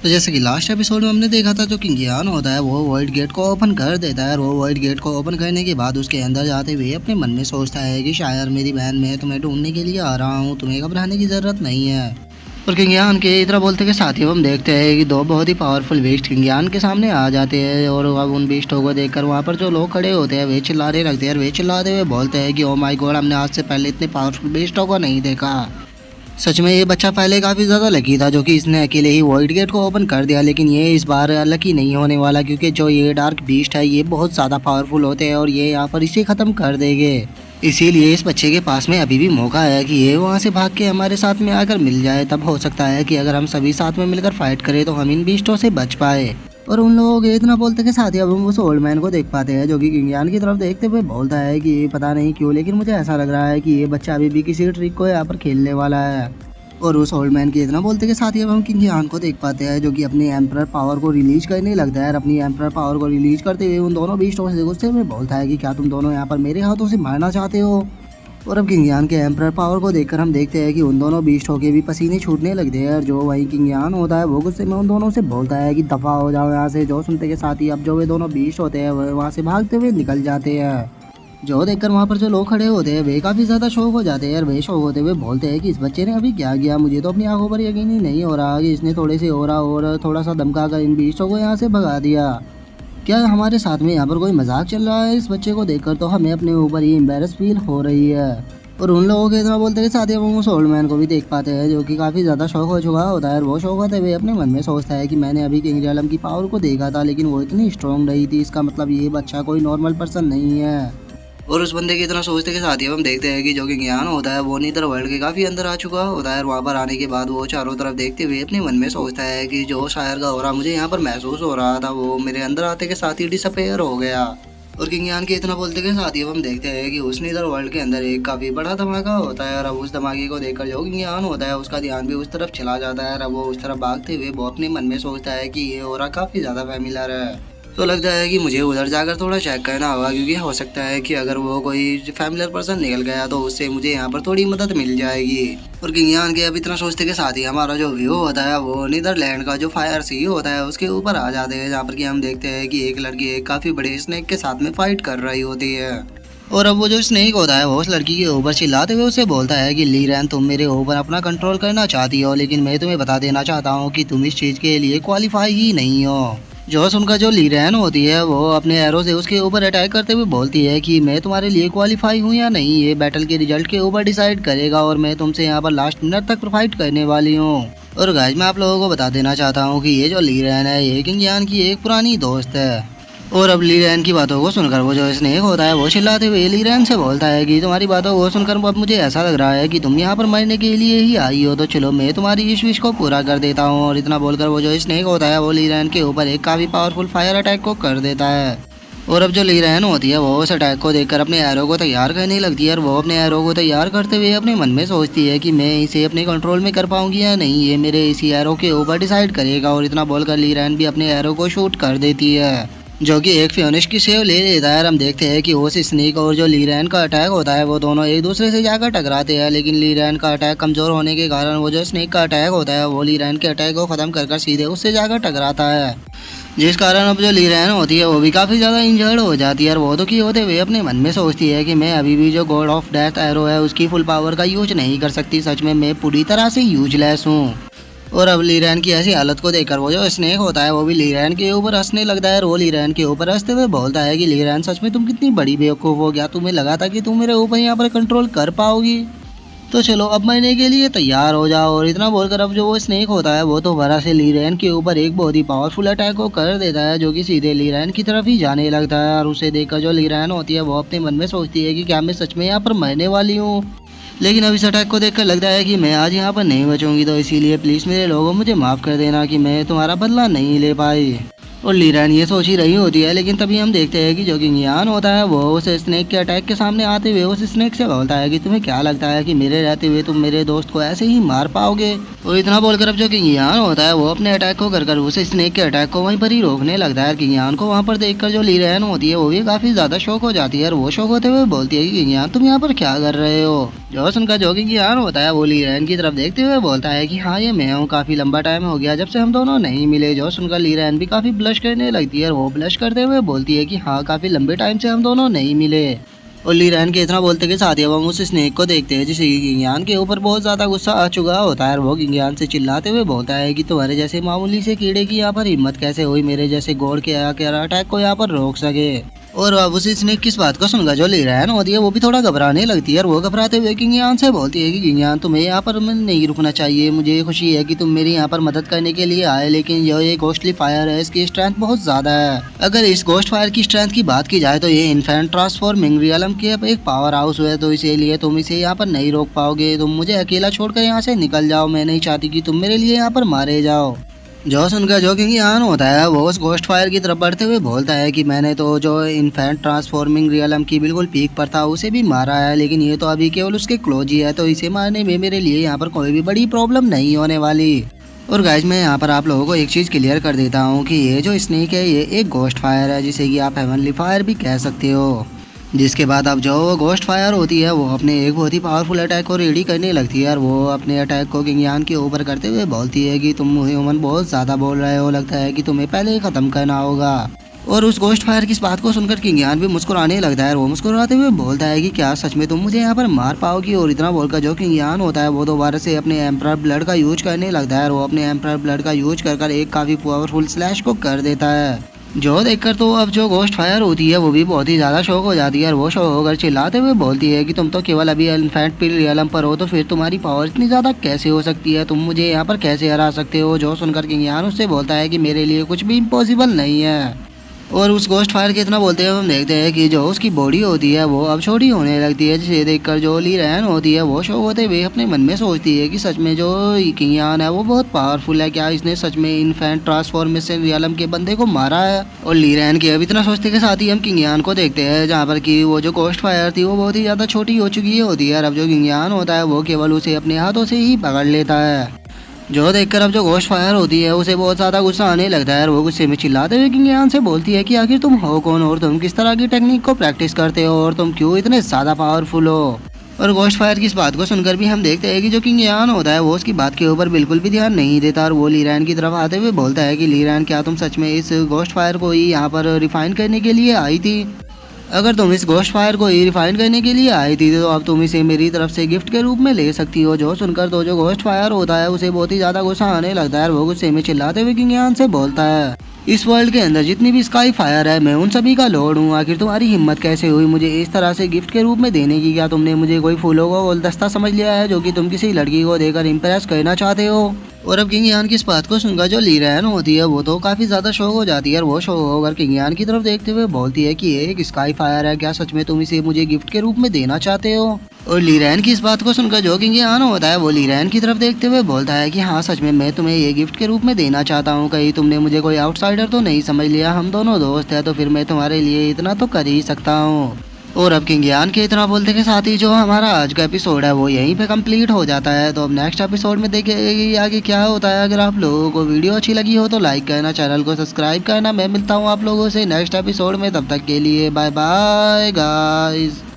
तो जैसे कि लास्ट एपिसोड में हमने देखा था, जो किंगियान होता है वो वाइट गेट को ओपन कर देता है और वो वाइट गेट को ओपन करने के बाद उसके अंदर जाते हुए अपने मन में सोचता है कि शायद मेरी बहन, मैं तुम्हें ढूंढने के लिए आ रहा हूँ, तुम्हें घबराने की ज़रूरत नहीं है। और किंगियान के इतना बोलते के साथ ही हम देखते हैं कि दो बहुत ही पावरफुल बीस्ट किंगियान के सामने आ जाते हैं। और अब उन बीस्टों को देखकर वहाँ पर जो लोग खड़े होते हैं वे चिल्लाने लगते हैं और वे चिल्लाते हुए बोलते हैं कि ओ माय गॉड, हमने आज से पहले इतने पावरफुल बीस्टों को नहीं देखा। सच में ये बच्चा पहले काफ़ी ज़्यादा लकी था, जो कि इसने अकेले ही वॉइड गेट को ओपन कर दिया। लेकिन ये इस बार लकी नहीं होने वाला, क्योंकि जो ये डार्क बीस्ट है ये बहुत ज़्यादा पावरफुल होते हैं और ये यहाँ पर इसे ख़त्म कर देंगे। इसीलिए इस बच्चे के पास में अभी भी मौका है कि ये वहाँ से भाग के हमारे साथ में आकर मिल जाए। तब हो सकता है कि अगर हम सभी साथ में मिलकर फाइट करें तो हम इन बीस्टों से बच पाए। और उन लोगों के इतना बोलते के साथ ही अब हम उस ओल्ड मैन को देख पाते हैं, जो कि किंगियान की तरफ देखते हुए बोलता है कि पता नहीं क्यों, लेकिन मुझे ऐसा लग रहा है कि ये बच्चा अभी भी किसी ट्रिक को यहाँ पर खेलने वाला है। और उस ओल्ड मैन के इतना बोलते के साथ ही अब हम किंगियान को देख पाते हैं, जो कि अपनी एम्परर पावर को रिलीज करने लगता है। अपनी एम्परर पावर को रिलीज करते हुए उन दोनों बीस्टों से गुस्से में बोलता है कि क्या तुम दोनों यहाँ पर मेरे हाथों से मारना चाहते हो। और अब किंगियान के एम्परर पावर को देखकर हम देखते हैं कि उन दोनों बीस्टों के भी पसीने छूटने लगते हैं। और जो वही किंगियान होता है वो गुस्से में उन दोनों से बोलता है कि दफ़ा हो जाओ यहाँ से। जो सुनते के साथ ही अब जो वे दोनों बीस्ट होते हैं वह वहाँ से भागते हुए निकल जाते हैं। जो देखकर वहाँ पर जो लोग खड़े होते हैं वे काफ़ी ज़्यादा शौक हो जाते हैं और वे शौक होते हुए बोलते हैं कि इस बच्चे ने अभी क्या किया। मुझे तो अपनी आंखों पर यकीन ही नहीं हो रहा कि इसने थोड़े से और थोड़ा सा धमका कर इन बीस्टों को यहाँ से भगा दिया। क्या हमारे साथ में यहाँ पर कोई मजाक चल रहा है? इस बच्चे को देखकर तो हमें अपने ऊपर ही एम्बेरस फील हो रही है। और उन लोगों के इतना बोलते के साथ ही हम उस ओल्ड मैन को भी देख पाते हैं, जो कि काफ़ी ज़्यादा शौक हो चुका होता है। और वो शौक होते हुए अपने मन में सोचता है कि मैंने अभी किंग रियलम की पावर को देखा था, लेकिन वो इतनी स्ट्रॉन्ग रही थी, इसका मतलब ये बच्चा कोई नॉर्मल पर्सन नहीं है। और उस बंदे की इतना सोचते के साथ ही हम देखते हैं कि जो कि ज्ञान होता है वो नीदर वर्ल्ड के काफ़ी अंदर आ चुका होता है। और वहाँ पर आने के बाद वो चारों तरफ देखते हुए अपने मन में सोचता है कि जो शायर का हो रहा मुझे यहाँ पर महसूस हो रहा था वो मेरे अंदर आते के साथ ही डिसअपेयर हो गया। और किंग यान के इतना बोलते के साथ ही हम देखते हैं कि उस नीदर वर्ल्ड के अंदर एक काफ़ी बड़ा धमाका होता है। और अब उस धमाके को देखकर जो किंग यान होता है उसका ध्यान भी उस तरफ चला जाता है। और अब वो उस तरफ भागते हुए वो अपने मन में सोचता है कि ये हो रहा काफ़ी ज़्यादा फैमिलियर है। तो लगता है कि मुझे उधर जाकर थोड़ा चेक करना होगा, क्योंकि हो सकता है कि अगर वो कोई फैमिलियर पर्सन निकल गया तो उससे मुझे यहाँ पर थोड़ी मदद मिल जाएगी। और किंगियान के अब इतना सोचते के साथ ही हमारा जो व्यू होता है वो नीदरलैंड का जो फायर सी होता है उसके ऊपर आ जाते हैं, जहाँ पर कि हम देखते हैं कि एक लड़की एक काफ़ी बड़े स्नेक के साथ में फाइट कर रही होती है। और अब वो जो स्नेक होता है वो उस लड़की के ऊपर चिल्लाते हुए उससे बोलता है कि लीरैन, तुम मेरे ऊपर अपना कंट्रोल करना चाहती हो, लेकिन मैं तुम्हें बता देना चाहता हूँ कि तुम इस चीज़ के लिए क्वालिफाई ही नहीं हो। जो सुनकर जो लीरैन होती है वो अपने एरो से उसके ऊपर अटैक करते हुए बोलती है कि मैं तुम्हारे लिए क्वालिफाई हूँ या नहीं, ये बैटल के रिजल्ट के ऊपर डिसाइड करेगा और मैं तुमसे यहाँ पर लास्ट मिनट तक फाइट करने वाली हूँ। और गाइस, मैं आप लोगों को बता देना चाहता हूँ कि ये जो लीरैन है ये किंग यान की एक पुरानी दोस्त है। और अब लीरैन की बातों को सुनकर वो जो स्नेक होता है वो चिल्लाते हुए लीरैन से बोलता है कि तुम्हारी बातों को सुनकर अब मुझे ऐसा लग रहा है कि तुम यहाँ पर मरने के लिए ही आई हो, तो चलो मैं तुम्हारी इस विश को पूरा कर देता हूँ। और इतना बोलकर वो जो स्नेक होता है वो लीरैन के ऊपर एक काफ़ी पावरफुल फायर अटैक को कर देता है। और अब जो लीरैन होती है वो उस अटैक को देखकर अपने एरो को तैयार करने लगती है। और वो अपने एरो को तैयार करते हुए अपने मन में सोचती है कि मैं इसे अपने कंट्रोल में कर पाऊंगी या नहीं, ये मेरे इसी एरो के ऊपर डिसाइड करेगा। और इतना बोलकर लीरैन भी अपने एरो को शूट कर देती है, जो कि एक फिनिश की सेव ले लेता है। हम देखते हैं कि उस स्नेक और जो लीरैन का अटैक होता है वो दोनों एक दूसरे से जाकर टकराते हैं, लेकिन लीरैन का अटैक कमज़ोर होने के कारण वो जो स्नेक का अटैक होता है वो लीरैन के अटैक को ख़त्म कर सीधे उससे जाकर टकराता है, जिस कारण अब जो लीरैन होती है वो भी काफ़ी ज़्यादा इंजर्ड हो जाती है। और वो दुखी होते हुए अपने मन में सोचती है कि मैं अभी भी जो गॉड ऑफ डेथ एरो है उसकी फुल पावर का यूज नहीं कर सकती, सच में मैं पूरी तरह से यूजलेस हूँ। और अब लीरैन की ऐसी हालत को देखकर वो जो स्नेक होता है वो भी लीरैन के ऊपर हंसने लगता है। और वो लीरैन के ऊपर हंसते हुए बोलता है कि लीरैन, सच में तुम कितनी बड़ी बेवकूफ़ हो, गया तुम्हें लगा था कि तुम मेरे ऊपर यहाँ पर कंट्रोल कर पाओगी? तो चलो अब मरने के लिए तैयार हो जाओ। और इतना बोलकर अब जो वो स्नेक होता है वो तो भरा से लीरैन के ऊपर एक बहुत ही पावरफुल अटैक को कर देता है, जो कि सीधे लीरैन की तरफ ही जाने लगता है। और उसे देखकर जो लीरैन होती है वो अपने मन में सोचती है कि क्या मैं सच में यहाँ पर मरने वाली हूँ। लेकिन अब इस अटैक को देखकर लगता है कि मैं आज यहाँ पर नहीं बचूंगी, तो इसीलिए प्लीज़ मेरे लोगों मुझे माफ़ कर देना कि मैं तुम्हारा बदला नहीं ले पाई। और लीरैन ये सोच ही रही होती है, लेकिन तभी हम देखते हैं कि जो किंगियान होता है वो उस स्नेक के अटैक के सामने आते हुए उस स्नेक से बोलता है कि तुम्हें क्या लगता है कि मेरे रहते हुए तुम मेरे दोस्त को ऐसे ही मार पाओगे। और इतना बोलकर अब जो किंगियान होता है वो अपने अटैक को कर उस स्नेक के अटैक को वहीं पर ही रोकने लगता है। किंगियान को वहाँ पर देखकर जो लीरैन होती है वो भी काफी ज्यादा शौक हो जाती है और वो शौक होते हुए बोलती है कि किंगियान तुम यहाँ पर क्या कर रहे हो। जो सुनकर जो किंगियान होता है वो लीरैन की तरफ देखते हुए बोलता है कि हाँ ये मैं हूँ, काफी लंबा टाइम हो गया जब से हम दोनों नहीं मिले। जो सुनकर लीरैन भी काफी ब्लश करने लगती है और वो ब्लश करते हुए बोलती है कि हाँ काफी लंबे टाइम से हम दोनों नहीं मिले। और लीरैन के इतना बोलते के साथ ही अब हम उस स्नेक को देखते हैं जिसे किंगियान के ऊपर बहुत ज्यादा गुस्सा आ चुका होता है और वो किंगियान से चिल्लाते हुए बोलता है कि तुम्हारे जैसे मामूली से कीड़े की यहाँ पर हिम्मत कैसे हुई मेरे जैसे गॉड के अटैक को यहाँ पर रोक सके। और अब उसी स्नेक किस बात को सुनकर जो लीरैन होती है वो भी थोड़ा घबराने लगती है और वो घबराते हुए किंगियान से बोलती है कि किंगियान तुम्हें यहाँ पर नहीं रुकना चाहिए, मुझे खुशी है कि तुम मेरी यहाँ पर मदद करने के लिए आए, लेकिन ये घोस्टली फायर है, इसकी स्ट्रेंथ बहुत ज्यादा है। अगर इस घोस्ट फायर की स्ट्रेंथ की बात की जाए तो ये इन्फेंट ट्रांसफॉर्मिंग रियलम के एक पावर हाउस है, तो इसीलिए तुम इसे यहाँ पर नहीं रोक पाओगे। तुम मुझे अकेला छोड़कर यहाँ से निकल जाओ, मैं नहीं चाहती कि तुम मेरे लिए यहाँ पर मारे जाओ। जो सुनकर जो किंगियान होता है वो उस घोस्ट फायर की तरफ बढ़ते हुए बोलता है कि मैंने तो जो इन्फेंट ट्रांसफॉर्मिंग रियलम की बिल्कुल पीक पर था उसे भी मारा है, लेकिन ये तो अभी केवल उसके क्लोज ही है, तो इसे मारने में मेरे लिए यहाँ पर कोई भी बड़ी प्रॉब्लम नहीं होने वाली। और गाइज मैं यहाँ पर आप लोगों को एक चीज़ क्लियर कर देता हूँ कि ये जो स्नेक है ये एक घोस्ट फायर है, जिसे कि आप हेवनली फायर भी कह सकते हो। जिसके बाद अब जो घोस्ट फायर होती है वो अपने एक बहुत ही पावरफुल अटैक को रेडी करने लगती है और वो अपने अटैक को किंगियान के ऊपर करते हुए बोलती है कि तुम ह्यूमन बहुत ज़्यादा बोल रहे हो, लगता है कि तुम्हें पहले ही ख़त्म करना होगा। और उस घोस्ट फायर की इस बात को सुनकर किंगियान भी मुस्कुराने लगता है और वो मुस्कुराते हुए बोलता है कि क्या सच में तुम मुझे यहाँ पर मार पाओगी। और इतना बोलकर जो किंगियान होता है वो दोबारा से अपने एम्परर ब्लड का यूज करने लगता है और वो अपने एम्परर ब्लड का यूज कर एक काफ़ी पावरफुल स्लैश को कर देता है। जो देखकर तो अब जो घोस्ट फायर होती है वो भी बहुत ही ज़्यादा शौक हो जाती है और वो शौक होकर चिल्लाते हुए बोलती है कि तुम तो केवल अभी इन्फेंट पिल रियलम पर हो, तो फिर तुम्हारी पावर इतनी ज़्यादा कैसे हो सकती है, तुम मुझे यहाँ पर कैसे हरा सकते हो। जो सुनकर किंगियान उससे बोलता है कि मेरे लिए कुछ भी इम्पॉसिबल नहीं है। और उस घोस्ट फायर के इतना बोलते हुए हम देखते हैं कि जो उसकी बॉडी होती है वो अब छोटी होने लगती है, जिसे देखकर जो लीरैन होती है वो शो होते हुए अपने मन में सोचती है कि सच में जो किंगियान है वो बहुत पावरफुल है, क्या इसने सच में इन्फेंट ट्रांसफॉर्मेशन रियलम के बंदे को मारा है। और लीरैन की अब इतना सोचते के साथ ही हम किंगियान को देखते हैं जहाँ पर कि वो जो घोस्ट फायर थी वो बहुत ही ज़्यादा छोटी हो चुकी होती है और अब जो किंगियान होता है वो केवल उसे अपने हाथों से ही पकड़ लेता है। जो देखकर अब जो घोस्ट फायर होती है उसे बहुत ज़्यादा गुस्सा आने लगता है और वो गुस्से में चिल्लाते हुए किंगियान से बोलती है कि आखिर तुम हो कौन और तुम किस तरह की टेक्निक को प्रैक्टिस करते हो और तुम क्यों इतने ज़्यादा पावरफुल हो। और घोस्ट फायर की इस बात को सुनकर भी हम देखते हैं कि जो किंगियान होता है वो उसकी बात के ऊपर बिल्कुल भी ध्यान नहीं देता और वो लीरैन की तरफ आते हुए बोलता है कि लीरैन क्या तुम सच में इस घोस्ट फायर को ही यहाँ पर रिफाइन करने के लिए आई थी। अगर तुम इस घोस्ट फायर को ही रिफाइन करने के लिए आई थी तो अब तुम इसे मेरी तरफ से गिफ्ट के रूप में ले सकती हो। जो सुनकर तो जो घोस्ट फायर होता है उसे बहुत ही ज़्यादा गुस्सा आने लगता है और वो गुस्से में चिल्लाते हुए किंगियान से बोलता है इस वर्ल्ड के अंदर जितनी भी स्काई फायर है मैं उन सभी का लॉर्ड हूँ, आखिर तुम्हारी हिम्मत कैसे हुई मुझे इस तरह से गिफ्ट के रूप में देने की। क्या तुमने मुझे कोई फूलों का गुलदस्ता समझ लिया है जो कि तुम किसी लड़की को देकर इम्प्रेस करना चाहते हो। और अब किंगियान की इस बात को सुनकर जो लीरैन होती है वो तो काफ़ी ज़्यादा शौक हो जाती है और वो शौक होकर किंगियान की तरफ देखते हुए बोलती है कि ये एक स्काई फायर है, क्या सच में तुम इसे मुझे गिफ्ट के रूप में देना चाहते हो। और लीरैन की इस बात को सुनकर जो किंगियान होता है वो लीरैन की तरफ देखते हुए बोलता है कि हाँ सच में मैं तुम्हें ये गिफ्ट के रूप में देना चाहता हूँ, कहीं तुमने मुझे कोई आउटसाइडर तो नहीं समझ लिया, हम दोनों दोस्त हैं तो फिर मैं तुम्हारे लिए इतना तो कर ही सकता हूँ। और अब किंगियान के इतना बोलते के साथ ही जो हमारा आज का एपिसोड है वो यहीं पे कंप्लीट हो जाता है। तो अब नेक्स्ट एपिसोड में देखेंगे आगे क्या होता है। अगर आप लोगों को वीडियो अच्छी लगी हो तो लाइक करना, चैनल को सब्सक्राइब करना। मैं मिलता हूँ आप लोगों से नेक्स्ट एपिसोड में, तब तक के लिए बाय बाय गाइस।